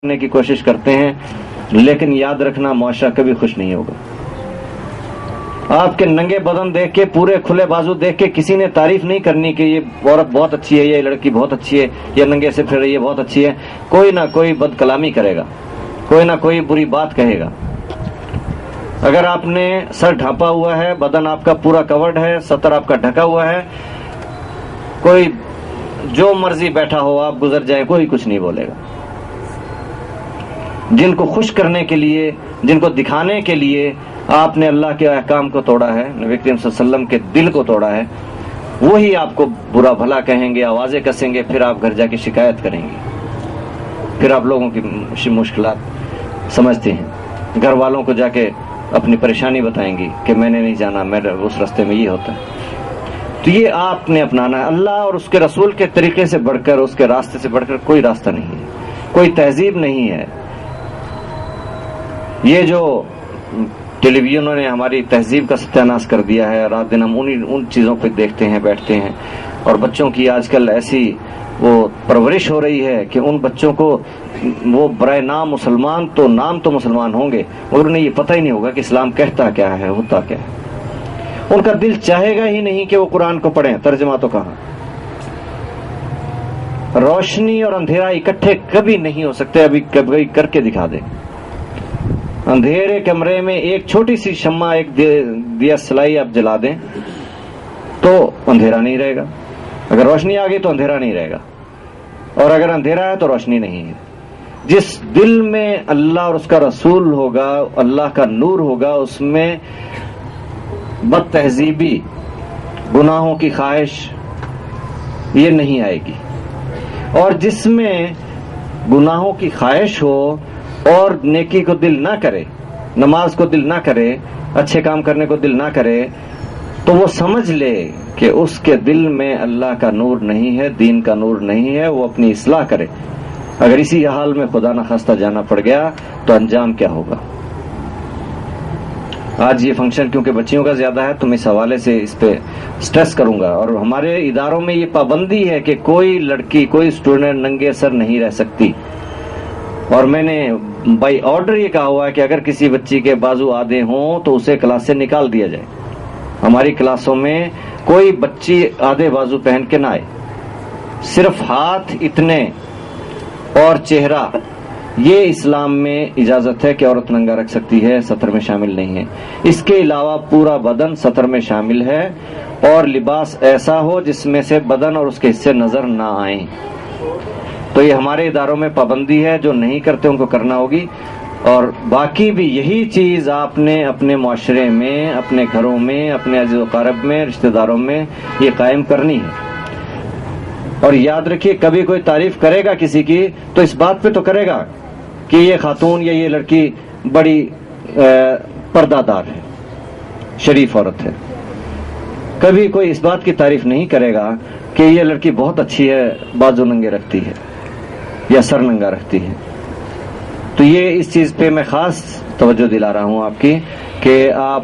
کرنے کی کوشش کرتے ہیں، لیکن یاد رکھنا معاشرہ کبھی خوش نہیں ہوگا۔ آپ کے ننگے بدن دیکھ کے، پورے کھلے بازو دیکھ کے کسی نے تعریف نہیں کرنی کہ یہ عورت بہت اچھی ہے، یہ لڑکی بہت اچھی ہے، یہ ننگے سے پھر رہی ہے بہت اچھی ہے۔ کوئی نہ کوئی بد کلامی کرے گا، کوئی نہ کوئی بری بات کہے گا۔ اگر آپ نے سر ڈھانپا ہوا ہے، بدن آپ کا پورا کورڈ ہے، سطر آپ کا ڈھکا ہوا ہے، کوئی جو مرضی بیٹھا ہو، آپ گزر جائیں، کوئی کچھ نہیں بولے گا۔ جن کو خوش کرنے کے لیے، جن کو دکھانے کے لیے آپ نے اللہ کے احکام کو توڑا ہے، نبی کریم صلی اللہ علیہ وسلم کے دل کو توڑا ہے، وہی آپ کو برا بھلا کہیں گے، آوازیں کسیں گے، پھر آپ گھر جا کے شکایت کریں گے، پھر آپ لوگوں کی مشکلات سمجھتے ہیں، گھر والوں کو جا کے اپنی پریشانی بتائیں گی کہ میں نے نہیں جانا، میرے اس راستے میں یہ ہوتا ہے۔ تو یہ آپ نے اپنانا ہے۔ اللہ اور اس کے رسول کے طریقے سے بڑھ کر، اس کے راستے سے بڑھ کر کوئی راستہ نہیں ہے، کوئی تہذیب نہیں ہے۔ یہ جو ٹیلی ویژنوں نے ہماری تہذیب کا ستیہ کر دیا ہے، رات دن ہم ان چیزوں پہ دیکھتے ہیں، بیٹھتے ہیں، اور بچوں کی آج کل ایسی وہ پرورش ہو رہی ہے کہ ان بچوں کو وہ برائے نام مسلمان، تو نام تو مسلمان ہوں گے اور انہیں یہ پتہ ہی نہیں ہوگا کہ اسلام کہتا کیا ہے، ہوتا کیا ہے۔ ان کا دل چاہے گا ہی نہیں کہ وہ قرآن کو پڑھیں، ترجمہ تو کہاں۔ روشنی اور اندھیرا اکٹھے کبھی نہیں ہو سکتے، ابھی کبھی کر کے دکھا دیں۔ اندھیرے کمرے میں ایک چھوٹی سی شمع، ایک دیا سلائی آپ جلا دیں تو اندھیرا نہیں رہے گا۔ اگر روشنی آ گئی تو اندھیرا نہیں رہے گا، اور اگر اندھیرا ہے تو روشنی نہیں ہے۔ جس دل میں اللہ اور اس کا رسول ہوگا، اللہ کا نور ہوگا، اس میں بد تہذیبی، گناہوں کی خواہش یہ نہیں آئے گی۔ اور جس میں گناہوں کی خواہش ہو اور نیکی کو دل نہ کرے، نماز کو دل نہ کرے، اچھے کام کرنے کو دل نہ کرے، تو وہ سمجھ لے کہ اس کے دل میں اللہ کا نور نہیں ہے، دین کا نور نہیں ہے، وہ اپنی اصلاح کرے۔ اگر اسی حال میں خدا نخواستہ جانا پڑ گیا تو انجام کیا ہوگا؟ آج یہ فنکشن کیونکہ بچیوں کا زیادہ ہے تو میں اس حوالے سے اس پہ سٹریس کروں گا، اور ہمارے اداروں میں یہ پابندی ہے کہ کوئی لڑکی، کوئی اسٹوڈنٹ ننگے سر نہیں رہ سکتی، اور میں نے بائی آرڈر یہ کہا ہوا ہے کہ اگر کسی بچی کے بازو آدھے ہوں تو اسے کلاس سے نکال دیا جائے۔ ہماری کلاسوں میں کوئی بچی آدھے بازو پہن کے نہ آئے، صرف ہاتھ اتنے اور چہرہ، یہ اسلام میں اجازت ہے کہ عورت ننگا رکھ سکتی ہے، سطر میں شامل نہیں ہے۔ اس کے علاوہ پورا بدن سطر میں شامل ہے، اور لباس ایسا ہو جس میں سے بدن اور اس کے حصے نظر نہ آئیں۔ تو یہ ہمارے اداروں میں پابندی ہے، جو نہیں کرتے ان کو کرنا ہوگی۔ اور باقی بھی یہی چیز آپ نے اپنے معاشرے میں، اپنے گھروں میں، اپنے عزیز و اقارب میں، رشتہ داروں میں یہ قائم کرنی ہے۔ اور یاد رکھیے، کبھی کوئی تعریف کرے گا کسی کی تو اس بات پہ تو کرے گا کہ یہ خاتون یا یہ لڑکی بڑی پردہ دار ہے، شریف عورت ہے۔ کبھی کوئی اس بات کی تعریف نہیں کرے گا کہ یہ لڑکی بہت اچھی ہے، بازو ننگے رکھتی ہے یا سر ننگا رکھتی ہے۔ تو یہ اس چیز پہ میں خاص توجہ دلا رہا ہوں آپ کی کہ آپ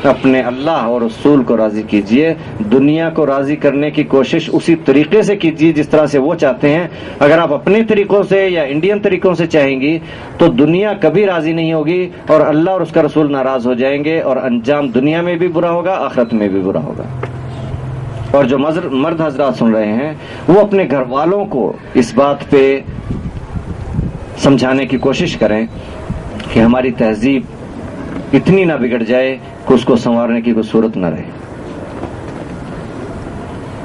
اپنے اللہ اور رسول کو راضی کیجئے، دنیا کو راضی کرنے کی کوشش اسی طریقے سے کیجئے جس طرح سے وہ چاہتے ہیں۔ اگر آپ اپنے طریقوں سے یا انڈین طریقوں سے چاہیں گی تو دنیا کبھی راضی نہیں ہوگی، اور اللہ اور اس کا رسول ناراض ہو جائیں گے، اور انجام دنیا میں بھی برا ہوگا، آخرت میں بھی برا ہوگا۔ اور جو مرد حضرات سن رہے ہیں وہ اپنے گھر والوں کو اس بات پہ سمجھانے کی کوشش کریں کہ ہماری تہذیب اتنی نہ بگڑ جائے کہ اس کو سنوارنے کی کوئی صورت نہ رہے۔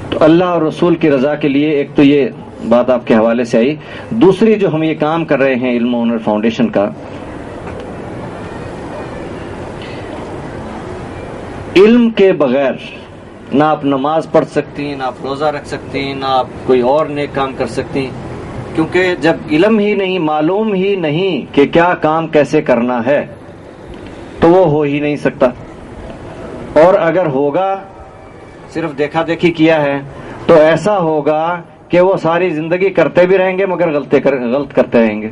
تو اللہ اور رسول کی رضا کے لیے ایک تو یہ بات آپ کے حوالے سے آئی، دوسری جو ہم یہ کام کر رہے ہیں علم و ہنر فاؤنڈیشن کا، علم کے بغیر نہ آپ نماز پڑھ سکتی، نہ آپ روزہ رکھ سکتی، نہ آپ کوئی اور نیک کام کر سکتی، کیونکہ جب علم ہی نہیں، معلوم ہی نہیں کہ کیا کام کیسے کرنا ہے تو وہ ہو ہی نہیں سکتا۔ اور اگر ہوگا، صرف دیکھا دیکھی کیا ہے تو ایسا ہوگا کہ وہ ساری زندگی کرتے بھی رہیں گے مگر غلط کرتے رہیں گے،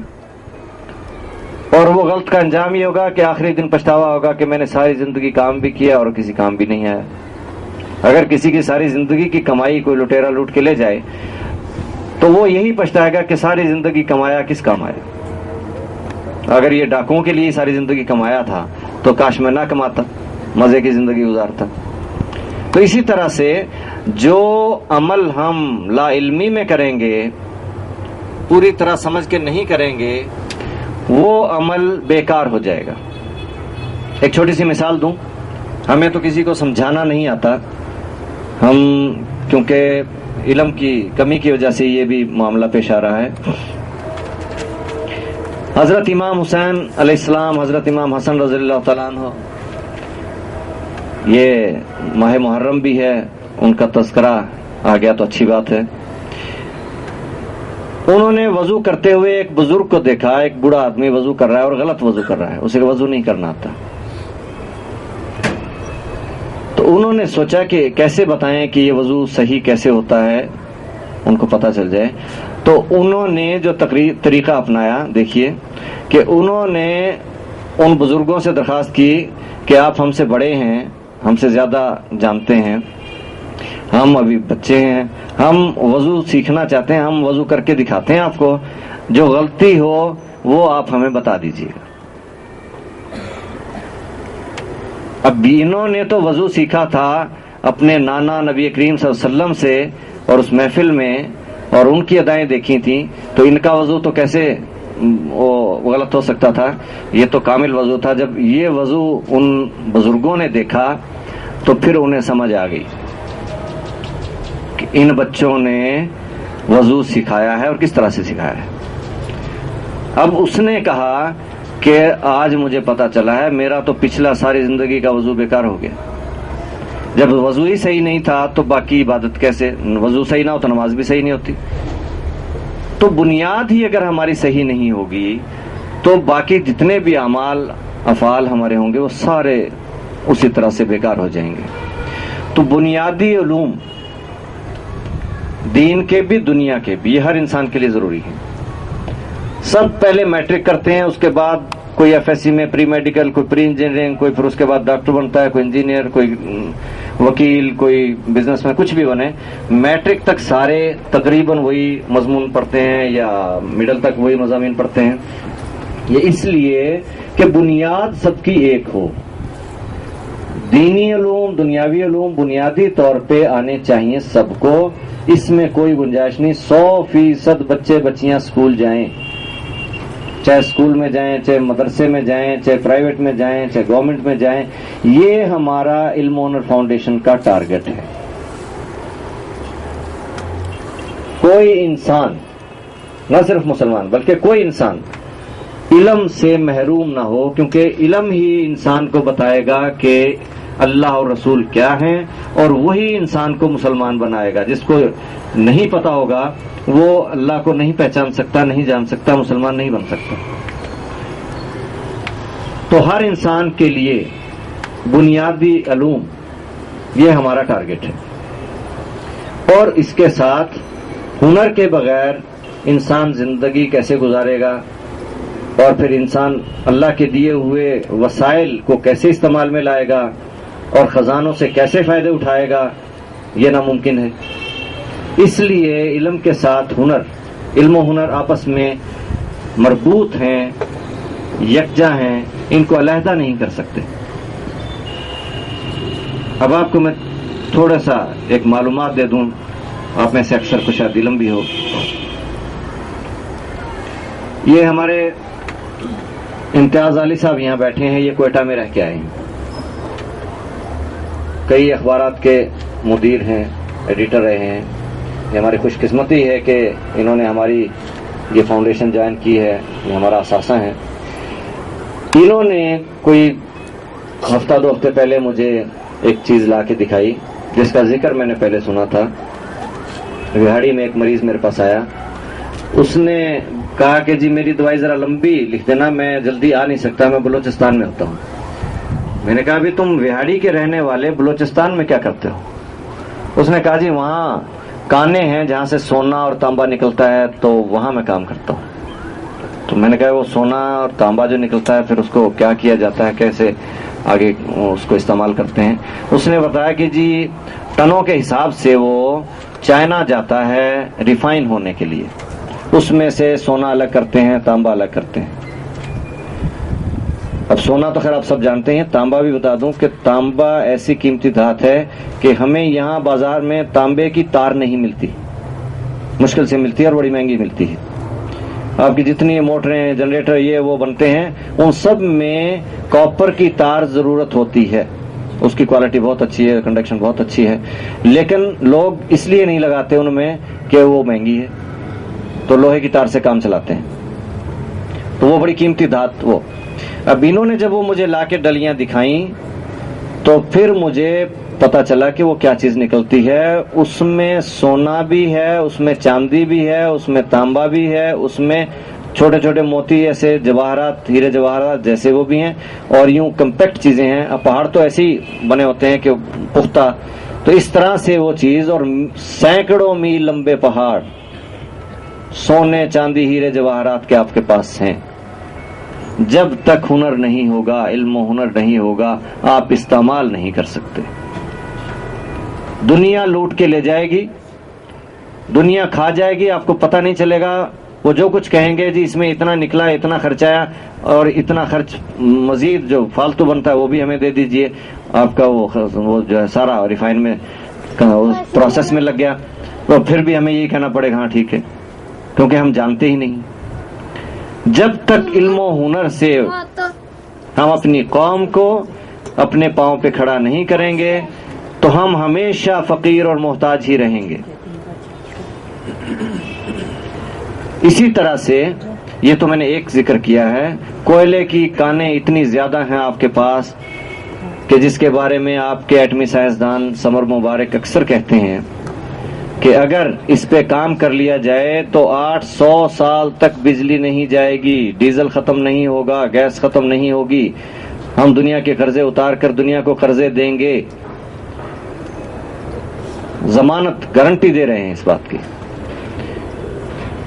اور وہ غلط کا انجام یہ ہوگا کہ آخری دن پچھتاوا ہوگا کہ میں نے ساری زندگی کام بھی کیا اور کسی کام بھی نہیں آیا۔ اگر کسی کی ساری زندگی کی کمائی کوئی لٹیرا لوٹ کے لے جائے تو وہ یہی پچھتائے گا کہ ساری زندگی کمایا کس کام آیا. اگر یہ ڈاکوؤں کے لیے ساری زندگی کمایا تھا تو کاش میں نہ کماتا, مزے کی زندگی گزارتا. تو اسی طرح سے جو عمل ہم لا علمی میں کریں گے, پوری طرح سمجھ کے نہیں کریں گے, وہ عمل بیکار ہو جائے گا. ایک چھوٹی سی مثال دوں. ہمیں تو کسی کو سمجھانا نہیں آتا, ہم کیونکہ علم کی کمی کی وجہ سے یہ بھی معاملہ پیش آ رہا ہے. حضرت امام حسین علیہ السلام, حضرت امام حسن رضی اللہ تعالیٰ عنہ, یہ ماہ محرم بھی ہے, ان کا تذکرہ آ گیا تو اچھی بات ہے. انہوں نے وضو کرتے ہوئے ایک بزرگ کو دیکھا, ایک بوڑھا آدمی وضو کر رہا ہے اور غلط وضو کر رہا ہے, اسے وضو نہیں کرنا آتا. تو انہوں نے سوچا کہ کیسے بتائیں کہ یہ وضو صحیح کیسے ہوتا ہے, ان کو پتہ چل جائے. تو انہوں نے جو طریقہ اپنایا, دیکھیے کہ انہوں نے ان بزرگوں سے درخواست کی کہ آپ ہم سے بڑے ہیں, ہم سے زیادہ جانتے ہیں, ہم ابھی بچے ہیں, ہم وضو سیکھنا چاہتے ہیں, ہم وضو کر کے دکھاتے ہیں آپ کو, جو غلطی ہو وہ آپ ہمیں بتا دیجیے گا. اب انہوں نے تو وضو سیکھا تھا اپنے نانا نبی کریم صلی اللہ علیہ وسلم سے اور اس محفل میں, اور ان کی ادائیں دیکھی تھیں, تو ان کا وضو تو کیسے وہ غلط ہو سکتا تھا, یہ تو کامل وضو تھا. جب یہ وضو ان بزرگوں نے دیکھا تو پھر انہیں سمجھ آ گئی کہ ان بچوں نے وضو سکھایا ہے اور کس طرح سے سکھایا ہے. اب اس نے کہا کہ آج مجھے پتا چلا ہے میرا تو پچھلا ساری زندگی کا وضو بیکار ہو گیا. جب وضو ہی صحیح نہیں تھا تو باقی عبادت کیسے, وضو صحیح نہ ہو تو نماز بھی صحیح نہیں ہوتی. تو بنیاد ہی اگر ہماری صحیح نہیں ہوگی تو باقی جتنے بھی اعمال افعال ہمارے ہوں گے وہ سارے اسی طرح سے بیکار ہو جائیں گے. تو بنیادی علوم دین کے بھی دنیا کے بھی, یہ ہر انسان کے لیے ضروری ہے. سب پہلے میٹرک کرتے ہیں, اس کے بعد کوئی ایف ایس سی میں پری میڈیکل, کوئی پری انجینئرنگ, کوئی پھر اس کے بعد ڈاکٹر بنتا ہے, کوئی انجینئر, کوئی وکیل, کوئی بزنس میں, کچھ بھی بنے. میٹرک تک سارے تقریباً وہی مضمون پڑھتے ہیں یا مڈل تک وہی مضامین پڑھتے ہیں. یہ اس لیے کہ بنیاد سب کی ایک ہو. دینی علوم, دنیاوی علوم بنیادی طور پہ آنے چاہیے سب کو, اس میں کوئی گنجائش نہیں. 100% بچے بچیاں اسکول جائیں, چاہے اسکول میں جائیں, چاہے مدرسے میں جائیں, چاہے پرائیویٹ میں جائیں, چاہے گورنمنٹ میں جائیں. یہ ہمارا علم ہنر فاؤنڈیشن کا ٹارگٹ ہے. کوئی انسان, نہ صرف مسلمان بلکہ کوئی انسان علم سے محروم نہ ہو, کیونکہ علم ہی انسان کو بتائے گا کہ اللہ اور رسول کیا ہیں, اور وہی انسان کو مسلمان بنائے گا. جس کو نہیں پتا ہوگا وہ اللہ کو نہیں پہچان سکتا, نہیں جان سکتا, مسلمان نہیں بن سکتا. تو ہر انسان کے لیے بنیادی علوم یہ ہمارا ٹارگٹ ہے. اور اس کے ساتھ ہنر کے بغیر انسان زندگی کیسے گزارے گا, اور پھر انسان اللہ کے دیے ہوئے وسائل کو کیسے استعمال میں لائے گا, اور خزانوں سے کیسے فائدے اٹھائے گا, یہ ناممکن ہے. اس لیے علم کے ساتھ ہنر, علم و ہنر آپس میں مربوط ہیں, یکجا ہیں, ان کو علیحدہ نہیں کر سکتے. اب آپ کو میں تھوڑا سا ایک معلومات دے دوں, آپ میں سے اکثر کو شاید علم بھی ہو. یہ ہمارے امتیاز علی صاحب یہاں بیٹھے ہیں, یہ کوئٹہ میں رہ کے آئے ہیں, کئی اخبارات کے مدیر ہیں, ایڈیٹر رہے ہیں. یہ ہماری خوش قسمتی ہے کہ انہوں نے ہماری یہ فاؤنڈیشن جوائن کی ہے, یہ ہمارا اثاثہ ہے. انہوں نے کوئی ہفتہ 2 ہفتے پہلے مجھے ایک چیز لا کے دکھائی جس کا ذکر میں نے پہلے سنا تھا. وہاڑی میں ایک مریض میرے پاس آیا, اس نے کہا کہ جی میری دوائی ذرا لمبی لکھ دینا, میں جلدی آ نہیں سکتا, میں بلوچستان میں ہوتا ہوں. میں نے کہا بھی تم وہاڑی کے رہنے والے بلوچستان میں کیا کرتے ہو؟ اس نے کہا جی وہاں کانے ہیں جہاں سے سونا اور تانبا نکلتا ہے, تو وہاں میں کام کرتا ہوں. تو میں نے کہا وہ سونا اور تانبا جو نکلتا ہے پھر اس کو کیا کیا جاتا ہے, کیسے آگے اس کو استعمال کرتے ہیں؟ اس نے بتایا کہ جی ٹنوں کے حساب سے وہ چائنا جاتا ہے ریفائن ہونے کے لیے، اس میں سے سونا الگ کرتے ہیں، تانبا الگ کرتے ہیں. اب سونا تو خیر آپ سب جانتے ہیں، تانبا بھی بتا دوں کہ تانبا ایسی قیمتی دھات ہے کہ ہمیں یہاں بازار میں تانبے کی تار نہیں ملتی، مشکل سے ملتی ہے اور بڑی مہنگی ملتی ہے. آپ کی جتنی موٹریں، جنریٹر، یہ وہ بنتے ہیں، ان سب میں کاپر کی تار ضرورت ہوتی ہے. اس کی کوالٹی بہت اچھی ہے، کنڈکشن بہت اچھی ہے، لیکن لوگ اس لیے نہیں لگاتے ان میں کہ وہ مہنگی ہے، تو لوہے کی تار سے کام چلاتے ہیں. تو وہ بڑی قیمتی دھات. وہ اب انہوں نے جب وہ مجھے لا کے ڈلیاں دکھائیں تو پھر مجھے پتا چلا کہ وہ کیا چیز نکلتی ہے. اس میں سونا بھی ہے، اس میں چاندی بھی ہے، اس میں تانبا بھی ہے، اس میں چھوٹے چھوٹے موتی ایسے جواہرات، ہیرے جواہرات جیسے وہ بھی ہیں، اور یوں کمپیکٹ چیزیں ہیں. اب پہاڑ تو ایسے ہی بنے ہوتے ہیں کہ پختہ، تو اس طرح سے وہ چیز، اور سینکڑوں میل لمبے پہاڑ سونے، چاندی، ہیرے جواہرات کے آپ کے پاس ہیں. جب تک ہنر نہیں ہوگا، علم و ہنر نہیں ہوگا، آپ استعمال نہیں کر سکتے. دنیا لوٹ کے لے جائے گی، دنیا کھا جائے گی، آپ کو پتہ نہیں چلے گا. وہ جو کچھ کہیں گے جی اس میں اتنا نکلا، اتنا خرچ آیا، اور اتنا خرچ مزید جو فالتو بنتا ہے وہ بھی ہمیں دے دیجئے. آپ کا وہ جو ہے سارا ریفائن میں پروسیس میں لگ گیا، تو پھر بھی ہمیں یہی کہنا پڑے گا ہاں ٹھیک ہے، کیونکہ ہم جانتے ہی نہیں. جب تک علم و ہنر سے ہم اپنی قوم کو اپنے پاؤں پہ کھڑا نہیں کریں گے تو ہم ہمیشہ فقیر اور محتاج ہی رہیں گے. اسی طرح سے یہ تو میں نے ایک ذکر کیا ہے، کوئلے کی کانیں اتنی زیادہ ہیں آپ کے پاس کہ جس کے بارے میں آپ کے ایٹمی سائنسدان سمر مبارک اکثر کہتے ہیں کہ اگر اس پہ کام کر لیا جائے تو 800 سال تک بجلی نہیں جائے گی، ڈیزل ختم نہیں ہوگا، گیس ختم نہیں ہوگی. ہم دنیا کے قرضے اتار کر دنیا کو قرضے دیں گے. ضمانت، گارنٹی دے رہے ہیں اس بات کی.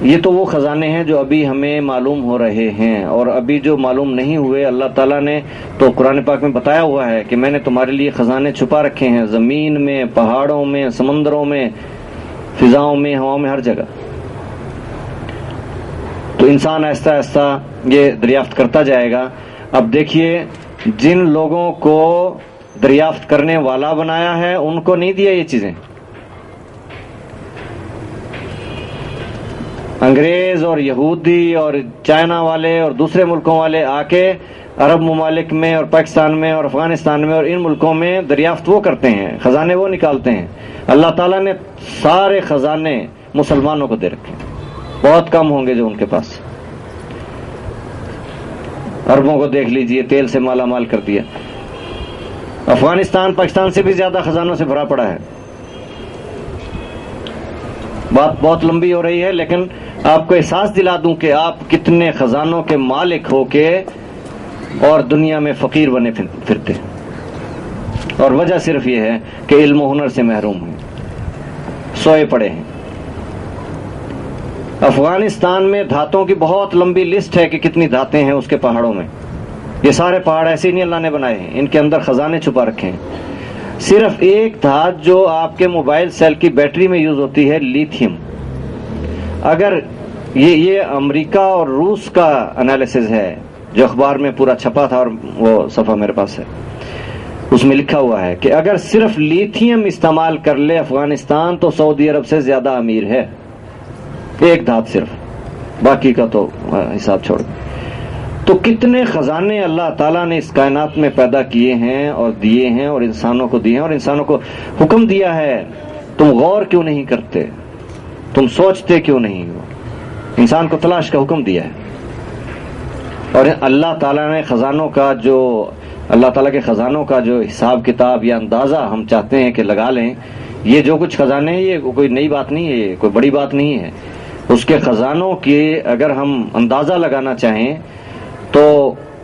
یہ تو وہ خزانے ہیں جو ابھی ہمیں معلوم ہو رہے ہیں، اور ابھی جو معلوم نہیں ہوئے اللہ تعالیٰ نے تو قرآن پاک میں بتایا ہوا ہے کہ میں نے تمہارے لیے خزانے چھپا رکھے ہیں، زمین میں، پہاڑوں میں، سمندروں میں، فضاؤں میں، ہواؤں میں، ہر جگہ. تو انسان آہستہ آہستہ یہ دریافت کرتا جائے گا. اب دیکھیے، جن لوگوں کو دریافت کرنے والا بنایا ہے ان کو نہیں دیا یہ چیزیں. انگریز اور یہودی اور چائنا والے اور دوسرے ملکوں والے آ کے عرب ممالک میں اور پاکستان میں اور افغانستان میں اور ان ملکوں میں دریافت وہ کرتے ہیں، خزانے وہ نکالتے ہیں. اللہ تعالیٰ نے سارے خزانے مسلمانوں کو دے رکھے ہیں. بہت کم ہوں گے جو ان کے پاس. عربوں کو دیکھ لیجئے، تیل سے مالا مال کر دیا. افغانستان پاکستان سے بھی زیادہ خزانوں سے بھرا پڑا ہے. بات بہت لمبی ہو رہی ہے، لیکن آپ کو احساس دلا دوں کہ آپ کتنے خزانوں کے مالک ہو کے اور دنیا میں فقیر بنے پھرتے، اور وجہ صرف یہ ہے کہ علم و ہنر سے محروم ہیں، سوئے پڑے ہیں. افغانستان میں دھاتوں کی بہت لمبی لسٹ ہے کہ کتنی دھاتیں ہیں اس کے پہاڑوں میں. یہ سارے پہاڑ ایسے ہی نہیں اللہ نے بنائے ہیں، ان کے اندر خزانے چھپا رکھے ہیں. صرف ایک دھات جو آپ کے موبائل سیل کی بیٹری میں یوز ہوتی ہے، لیتھیم، اگر یہ امریکہ اور روس کا انالیسز ہے جو اخبار میں پورا چھپا تھا، اور وہ صفحہ میرے پاس ہے، اس میں لکھا ہوا ہے کہ اگر صرف لیتھیم استعمال کر لے افغانستان تو سعودی عرب سے زیادہ امیر ہے. ایک دھات صرف، باقی کا تو حساب چھوڑ. تو کتنے خزانے اللہ تعالیٰ نے اس کائنات میں پیدا کیے ہیں اور دیے ہیں، اور انسانوں کو دیے ہیں، اور انسانوں کو حکم دیا ہے. تم غور کیوں نہیں کرتے؟ تم سوچتے کیوں نہیں ہو؟ انسان کو تلاش کا حکم دیا ہے. اور اللہ تعالیٰ نے خزانوں کا جو اللہ تعالیٰ کے خزانوں کا جو حساب کتاب یا اندازہ ہم چاہتے ہیں کہ لگا لیں، یہ جو کچھ خزانے ہیں یہ کوئی نئی بات نہیں ہے، یہ کوئی بڑی بات نہیں ہے. اس کے خزانوں کی اگر ہم اندازہ لگانا چاہیں تو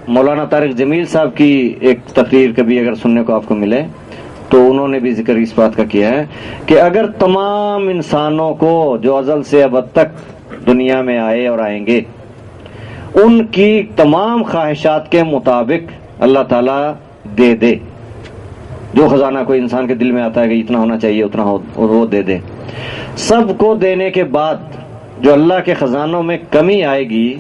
مولانا طارق جمیل صاحب کی ایک تقریر کبھی اگر سننے کو آپ کو ملے تو انہوں نے بھی ذکر اس بات کا کیا ہے کہ اگر تمام انسانوں کو جو ازل سے ابد تک دنیا میں آئے اور آئیں گے، ان کی تمام خواہشات کے مطابق اللہ تعالیٰ دے دے، جو خزانہ کوئی انسان کے دل میں آتا ہے کہ اتنا ہونا چاہیے اتنا ہو، وہ دے دے. سب کو دینے کے بعد جو اللہ کے خزانوں میں کمی آئے گی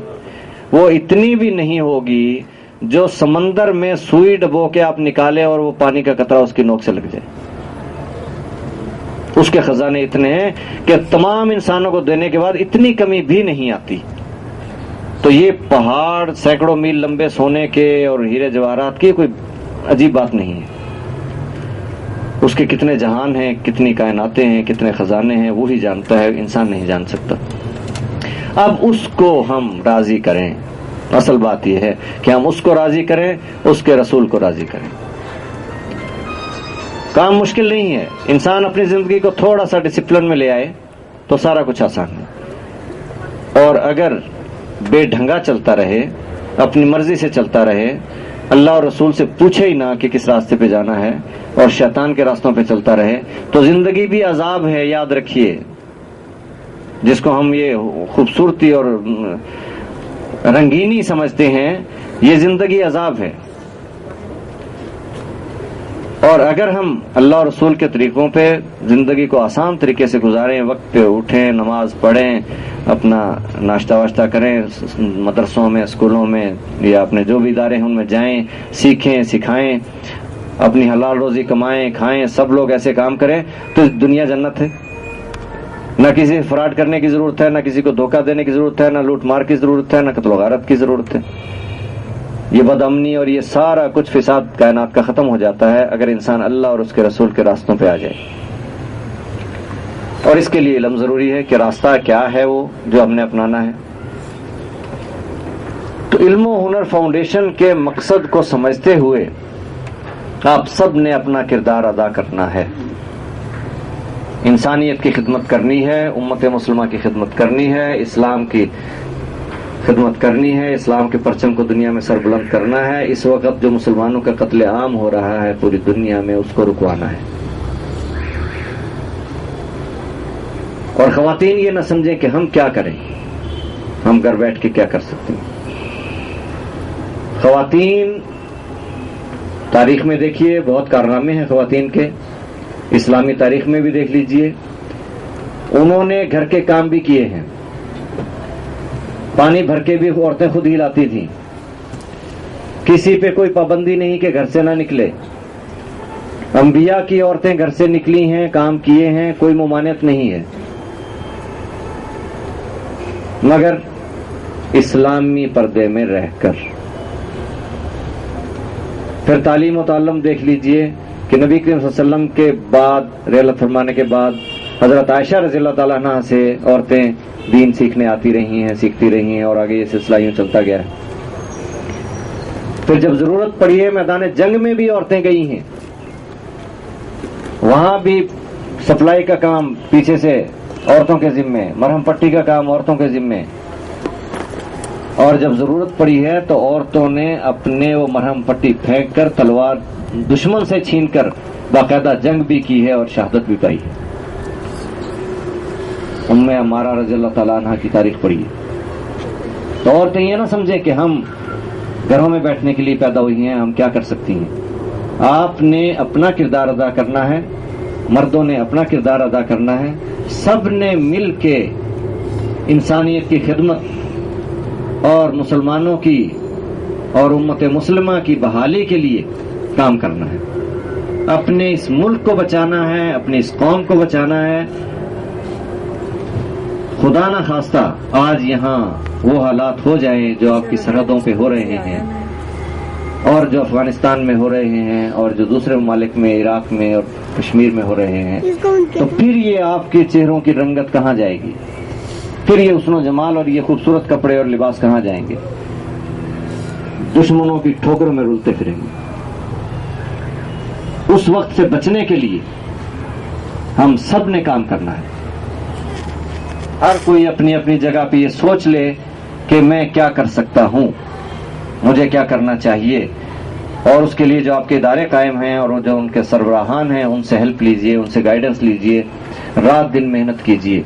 وہ اتنی بھی نہیں ہوگی جو سمندر میں سوئی ڈبو کے آپ نکالے اور وہ پانی کا قطرہ اس کی نوک سے لگ جائے. اس کے خزانے اتنے ہیں کہ تمام انسانوں کو دینے کے بعد اتنی کمی بھی نہیں آتی. تو یہ پہاڑ سینکڑوں میل لمبے سونے کے اور ہیرے جواہرات کی کوئی عجیب بات نہیں ہے. اس کے کتنے جہان ہیں، کتنی کائناتیں ہیں، کتنے خزانے ہیں، وہی جانتا ہے، انسان نہیں جان سکتا. اب اس کو ہم راضی کریں. اصل بات یہ ہے کہ ہم اس کو راضی کریں، اس کے رسول کو راضی کریں. کام مشکل نہیں ہے. انسان اپنی زندگی کو تھوڑا سا ڈسپلن میں لے آئے تو سارا کچھ آسان ہے. اور اگر بے ڈھنگا چلتا رہے، اپنی مرضی سے چلتا رہے، اللہ اور رسول سے پوچھے ہی نہ کہ کس راستے پہ جانا ہے، اور شیطان کے راستوں پہ چلتا رہے، تو زندگی بھی عذاب ہے. یاد رکھیے، جس کو ہم یہ خوبصورتی اور رنگینی سمجھتے ہیں، یہ زندگی عذاب ہے. اور اگر ہم اللہ اور رسول کے طریقوں پہ زندگی کو آسان طریقے سے گزاریں، وقت پہ اٹھیں، نماز پڑھیں، اپنا ناشتہ واشتہ کریں، مدرسوں میں، اسکولوں میں یا اپنے جو بھی ادارے ہیں ان میں جائیں، سیکھیں، سکھائیں، اپنی حلال روزی کمائیں، کھائیں، سب لوگ ایسے کام کریں، تو دنیا جنت ہے. نہ کسی فراڈ کرنے کی ضرورت ہے، نہ کسی کو دھوکہ دینے کی ضرورت ہے، نہ لوٹ مار کی ضرورت ہے، نہ قتل و غارت کی ضرورت ہے. یہ بد امنی اور یہ سارا کچھ فساد کائنات کا ختم ہو جاتا ہے اگر انسان اللہ اور اس کے رسول کے راستوں پہ آ جائے. اور اس کے لیے علم ضروری ہے کہ راستہ کیا ہے وہ جو ہم نے اپنانا ہے. تو علم و ہنر فاؤنڈیشن کے مقصد کو سمجھتے ہوئے آپ سب نے اپنا کردار ادا کرنا ہے. انسانیت کی خدمت کرنی ہے، امت مسلمہ کی خدمت کرنی ہے، اسلام کی خدمت کرنی ہے، اسلام کے پرچم کو دنیا میں سر بلند کرنا ہے. اس وقت جو مسلمانوں کا قتل عام ہو رہا ہے پوری دنیا میں، اس کو رکوانا ہے. اور خواتین یہ نہ سمجھیں کہ ہم کیا کریں، ہم گھر بیٹھ کے کیا کر سکتے ہیں. خواتین تاریخ میں دیکھیے بہت کارنامے ہیں خواتین کے. اسلامی تاریخ میں بھی دیکھ لیجئے، انہوں نے گھر کے کام بھی کیے ہیں. پانی بھر کے بھی عورتیں خود ہی لاتی تھیں. کسی پہ کوئی پابندی نہیں کہ گھر سے نہ نکلے. انبیاء کی عورتیں گھر سے نکلی ہیں، کام کیے ہیں، کوئی ممانعت نہیں ہے. مگر اسلامی پردے میں رہ کر. پھر تعلیم و تعلم دیکھ لیجئے کہ نبی کریم صلی اللہ علیہ وسلم کے بعد رحلت فرمانے کے بعد حضرت عائشہ رضی اللہ تعالیٰ عنہ سے عورتیں دین سیکھنے آتی رہی ہیں، سیکھتی رہی ہیں، اور آگے یہ سلسلہ یوں چلتا گیا ہے. پھر جب ضرورت پڑی ہے میدان جنگ میں بھی عورتیں گئی ہیں، وہاں بھی سپلائی کا کام پیچھے سے عورتوں کے ذمے، مرہم پٹی کا کام عورتوں کے ذمے. اور جب ضرورت پڑی ہے تو عورتوں نے اپنے وہ مرہم پٹی پھینک کر تلوار دشمن سے چھین کر باقاعدہ جنگ بھی کی ہے اور شہادت بھی پائی ہے. ام عمارہ رضی اللہ تعالیٰ عنہ کی تاریخ پڑھی ہے. تو عورتیں یہ نہ سمجھیں کہ ہم گھروں میں بیٹھنے کے لیے پیدا ہوئی ہیں، ہم کیا کر سکتی ہیں. آپ نے اپنا کردار ادا کرنا ہے، مردوں نے اپنا کردار ادا کرنا ہے. سب نے مل کے انسانیت کی خدمت اور مسلمانوں کی اور امت مسلمہ کی بحالی کے لیے کام کرنا ہے. اپنے اس ملک کو بچانا ہے، اپنی اس قوم کو بچانا ہے. خدا نہ خواستہ آج یہاں وہ حالات ہو جائیں جو آپ کی سرحدوں پہ ہو رہے ہیں، اور جو افغانستان میں ہو رہے ہیں، اور جو دوسرے ممالک میں، عراق میں اور کشمیر میں ہو رہے ہیں، تو پھر یہ آپ کے چہروں کی رنگت کہاں جائے گی؟ پھر یہ حسن و جمال اور یہ خوبصورت کپڑے اور لباس کہاں جائیں گے؟ دشمنوں کی ٹھوکروں میں رلتے پھریں گے. اس وقت سے بچنے کے لیے ہم سب نے کام کرنا ہے. ہر کوئی اپنی اپنی جگہ پہ یہ سوچ لے کہ میں کیا کر سکتا ہوں، مجھے کیا کرنا چاہیے. اور اس کے لیے جو آپ کے ادارے قائم ہیں اور جو ان کے سربراہان ہیں، ان سے ہیلپ لیجئے، ان سے گائیڈنس لیجئے، رات دن محنت کیجئے.